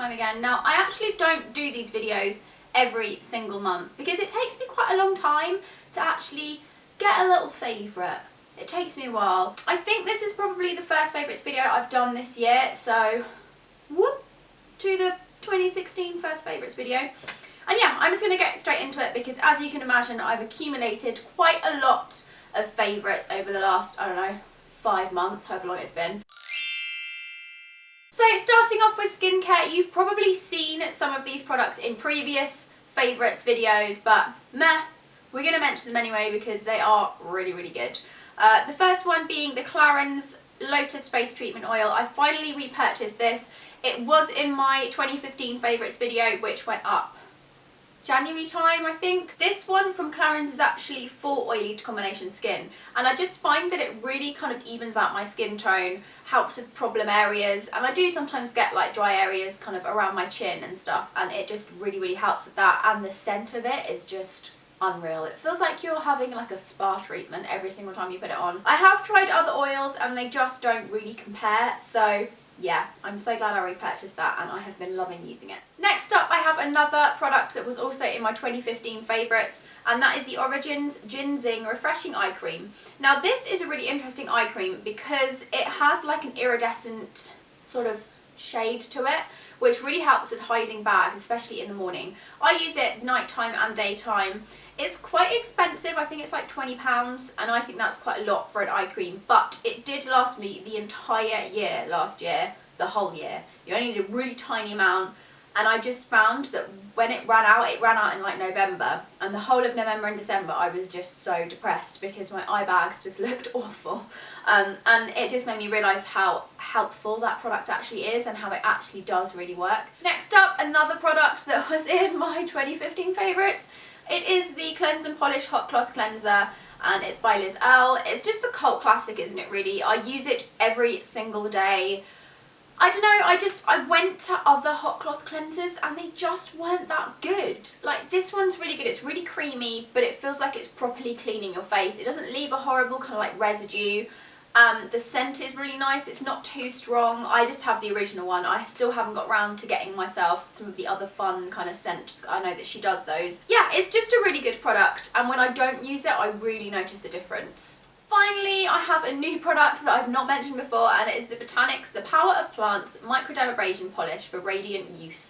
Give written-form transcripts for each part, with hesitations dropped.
time again. Now, I actually don't do these videos every single month because it takes me quite a long time to actually get a little favourite. It takes me a while. I think this is probably the first favourites video I've done this year, so whoop to the 2016 first favourites video. And yeah, I'm just going to get straight into it because, as you can imagine, I've accumulated quite a lot of favourites over the last, I don't know, 5 months, however long it's been. So starting off with skincare, you've probably seen some of these products in previous favourites videos, but meh, we're going to mention them anyway because they are really, really good. The first one being the Clarins Lotus Face Treatment Oil. I finally repurchased this. It was in my 2015 favourites video, which went up January time, I think. This one from Clarins is actually for oily to combination skin, and I just find that it really kind of evens out my skin tone, helps with problem areas, and I do sometimes get like dry areas kind of around my chin and stuff, and it just really, really helps with that. And the scent of it is just unreal. It feels like you're having like a spa treatment every single time you put it on. I have tried other oils and they just don't really compare, so yeah, I'm so glad I repurchased that and I have been loving using it. Next up, I have another product that was also in my 2015 favourites, and that is the Origins Ginseng Refreshing Eye Cream. Now this is a really interesting eye cream because it has like an iridescent sort of shade to it, which really helps with hiding bags, especially in the morning. I use it nighttime and daytime. It's quite expensive, I think it's like £20, and I think that's quite a lot for an eye cream, but it did last me the entire year last year, the whole year. You only need a really tiny amount, and I just found that when it ran out in like November, and the whole of November and December I was just so depressed because my eye bags just looked awful, and it just made me realise how helpful that product actually is and how it actually does really work. Next up, another product that was in my 2015 favourites. It is the Cleanse and Polish Hot Cloth Cleanser, and it's by Liz Earle. It's just a cult classic, isn't it, really? I use it every single day. I don't know, I went to other hot cloth cleansers and they just weren't that good. Like, this one's really good. It's really creamy, but it feels like it's properly cleaning your face. It doesn't leave a horrible kind of like residue. The scent is really nice. It's not too strong. I just have the original one. I still haven't got round to getting myself some of the other fun kind of scents. I know that she does those. Yeah, it's just a really good product, and when I don't use it, I really notice the difference. Finally, I have a new product that I've not mentioned before, and it is the Botanics The Power of Plants Microdermabrasion Polish for Radiant Youth.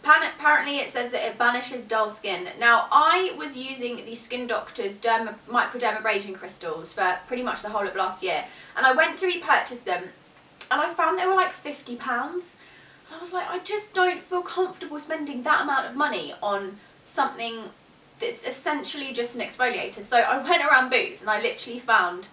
Apparently it says that it banishes dull skin. Now, I was using the Skin Doctor's microdermabrasion crystals for pretty much the whole of last year, and I went to repurchase them and I found they were like £50. And I was like, I just don't feel comfortable spending that amount of money on something that's essentially just an exfoliator. So I went around Boots and I literally found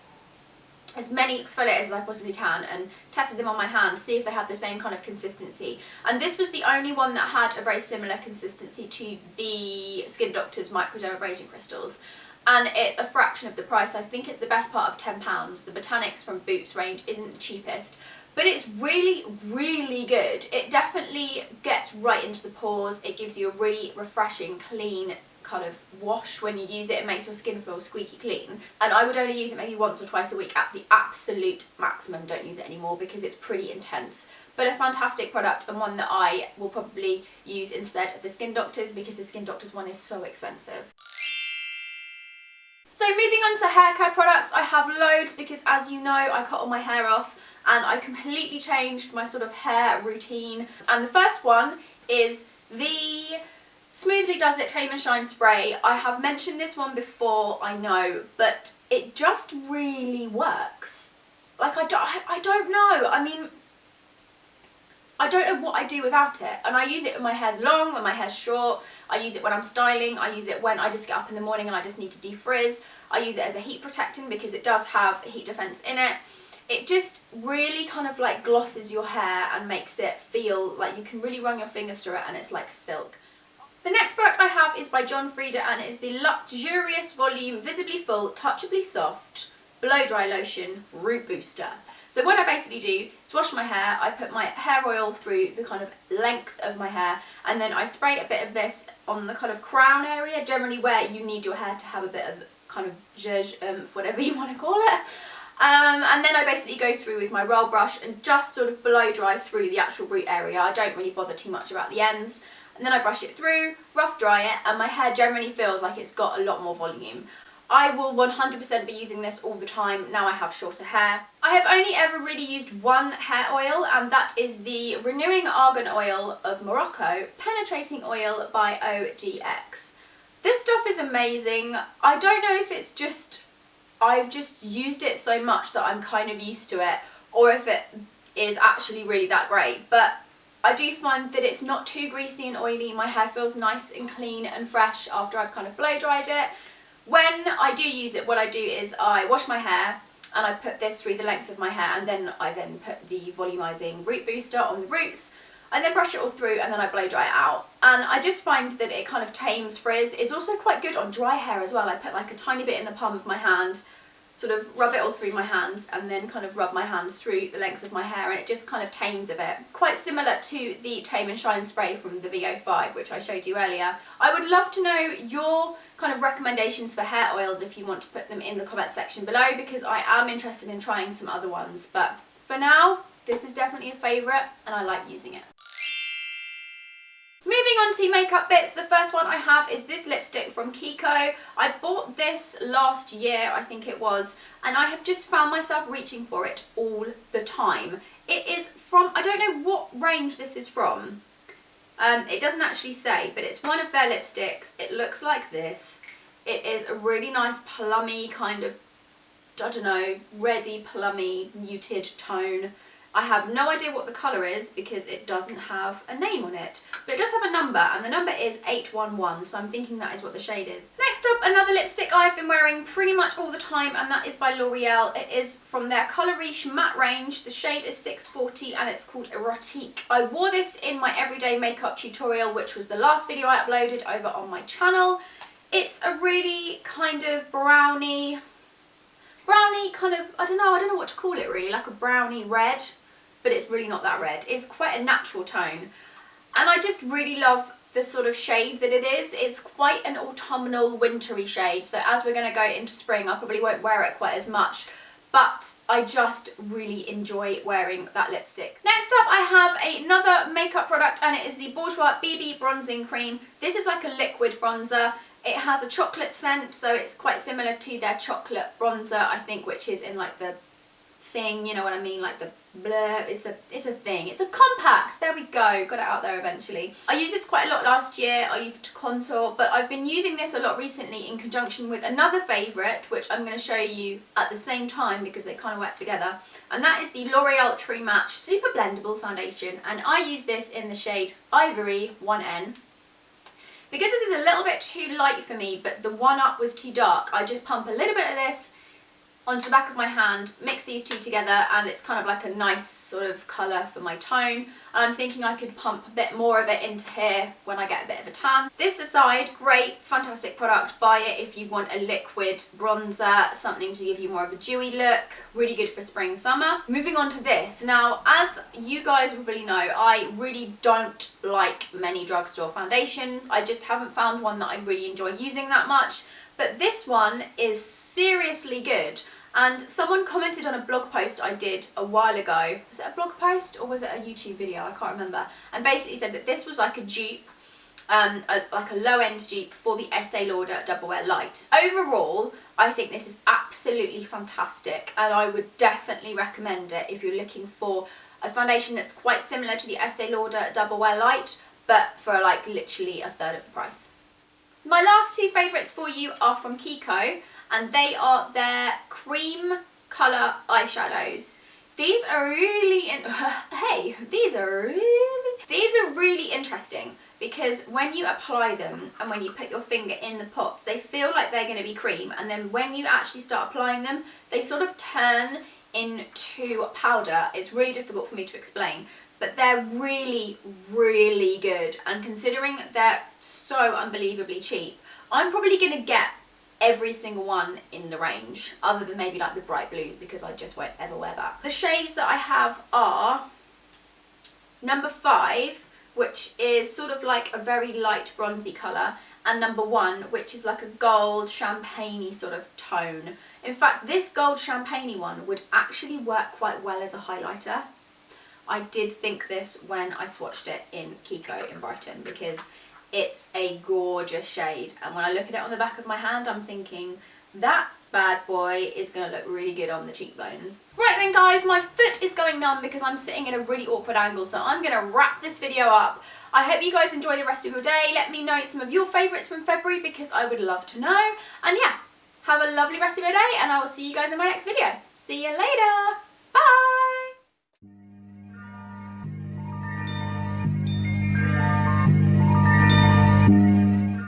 as many exfoliators as I possibly can and tested them on my hand to see if they had the same kind of consistency. And this was the only one that had a very similar consistency to the Skin Doctor's microdermabrasion crystals. And it's a fraction of the price. I think it's the best part of £10. The Botanics from Boots range isn't the cheapest, but it's really, really good. It definitely gets right into the pores. It gives you a really refreshing, clean kind of wash when you use it. It makes your skin feel squeaky clean, and I would only use it maybe once or twice a week at the absolute maximum. Don't use it anymore because it's pretty intense, but a fantastic product, and one that I will probably use instead of the Skin Doctor's because the Skin Doctor's one is so expensive. So moving on to hair care products, I have loads because, as you know, I cut all my hair off and I completely changed my sort of hair routine. And the first one is the Smoothly Does It Tame and Shine Spray. I have mentioned this one before, I know, but it just really works. Like, I don't know. I mean, I don't know what I do without it. And I use it when my hair's long, when my hair's short. I use it when I'm styling. I use it when I just get up in the morning and I just need to defrizz. I use it as a heat protectant because it does have a heat defense in it. It just really kind of like glosses your hair and makes it feel like you can really run your fingers through it and it's like silk. The next product I have is by John Frieda, and it is the Luxurious Volume Visibly Full Touchably Soft Blow Dry Lotion Root Booster. So what I basically do is wash my hair, I put my hair oil through the kind of length of my hair, and then I spray a bit of this on the kind of crown area, generally where you need your hair to have a bit of kind of zhuzh, whatever you want to call it. And then I basically go through with my roll brush and just sort of blow dry through the actual root area. I don't really bother too much about the ends. And then I brush it through, rough dry it, and my hair generally feels like it's got a lot more volume. I will 100% be using this all the time now I have shorter hair. I have only ever really used one hair oil, and that is the Renewing Argan Oil of Morocco Penetrating Oil by OGX. This stuff is amazing. I don't know if it's just, I've just used it so much that I'm kind of used to it, or if it is actually really that great, but I do find that it's not too greasy and oily. My hair feels nice and clean and fresh after I've kind of blow dried it. When I do use it, what I do is I wash my hair and I put this through the lengths of my hair, and then I put the volumizing root booster on the roots. I then brush it all through and then I blow dry it out. And I just find that it kind of tames frizz. It's also quite good on dry hair as well. I put like a tiny bit in the palm of my hand, sort of rub it all through my hands, and then kind of rub my hands through the lengths of my hair, and it just kind of tames a bit. Quite similar to the Tame and Shine spray from the VO5, which I showed you earlier. I would love to know your kind of recommendations for hair oils if you want to put them in the comment section below, because I am interested in trying some other ones. But for now, this is definitely a favourite and I like using it. Moving on to makeup bits, the first one I have is this lipstick from KIKO. I bought this last year, I think it was, and I have just found myself reaching for it all the time. It is from, I don't know what range this is from. It doesn't actually say, but it's one of their lipsticks. It looks like this. It is a really nice plummy kind of, I don't know, reddy, plummy, muted tone. I have no idea what the colour is because it doesn't have a name on it, but it does have a number, and the number is 811, so I'm thinking that is what the shade is. Next up, another lipstick I've been wearing pretty much all the time, and that is by L'Oreal. It is from their Colour Riche matte range. The shade is 640 and it's called Erotique. I wore this in my everyday makeup tutorial, which was the last video I uploaded over on my channel. It's a really kind of brownie kind of, I don't know what to call it really, like a brownie red, but it's really not that red. It's quite a natural tone, and I just really love the sort of shade that it is. It's quite an autumnal, wintry shade, so as we're going to go into spring, I probably won't wear it quite as much, but I just really enjoy wearing that lipstick. Next up, I have another makeup product, and it is the Bourjois BB Bronzing Cream. This is like a liquid bronzer. It has a chocolate scent, so it's quite similar to their chocolate bronzer, I think, which is in like the thing, you know what I mean, like the blur. It's a thing. It's a compact. There we go. Got it out there eventually. I used this quite a lot last year. I used it to contour, but I've been using this a lot recently in conjunction with another favourite, which I'm going to show you at the same time because they kind of work together, and that is the L'Oreal True Match Super Blendable Foundation, and I use this in the shade Ivory 1N. Because this is a little bit too light for me, but the 1-Up was too dark, I just pump a little bit of this onto the back of my hand, mix these two together, and it's kind of like a nice sort of colour for my tone. And I'm thinking I could pump a bit more of it into here when I get a bit of a tan. This aside, great, fantastic product. Buy it if you want a liquid bronzer, something to give you more of a dewy look. Really good for spring, summer. Moving on to this. Now, as you guys will really know, I really don't like many drugstore foundations. I just haven't found one that I really enjoy using that much. But this one is seriously good. And someone commented on a blog post I did a while ago. Was it a blog post or was it a YouTube video? I can't remember. And basically said that this was like a dupe, like a low-end dupe for the Estee Lauder Double Wear Light. Overall, I think this is absolutely fantastic, and I would definitely recommend it if you're looking for a foundation that's quite similar to the Estee Lauder Double Wear Light, but for like literally a third of the price. My last two favourites for you are from KIKO, and they are their cream colour eyeshadows. These are really, these are really interesting because when you apply them and when you put your finger in the pots, they feel like they're going to be cream, and then when you actually start applying them, they sort of turn into powder. It's really difficult for me to explain, but they're really, really good, and considering they're so unbelievably cheap, I'm probably going to get every single one in the range, other than maybe like the bright blues, because I just won't ever wear that. The shades that I have are number 5, which is sort of like a very light bronzy colour, and number 1, which is like a gold champagne-y sort of tone. In fact, this gold champagne-y one would actually work quite well as a highlighter. I did think this when I swatched it in KIKO in Brighton, because it's a gorgeous shade, and when I look at it on the back of my hand, I'm thinking that bad boy is going to look really good on the cheekbones. Right then guys, my foot is going numb because I'm sitting in a really awkward angle, so I'm going to wrap this video up. I hope you guys enjoy the rest of your day. Let me know some of your favourites from February because I would love to know. And yeah, have a lovely rest of your day, and I will see you guys in my next video. See you later.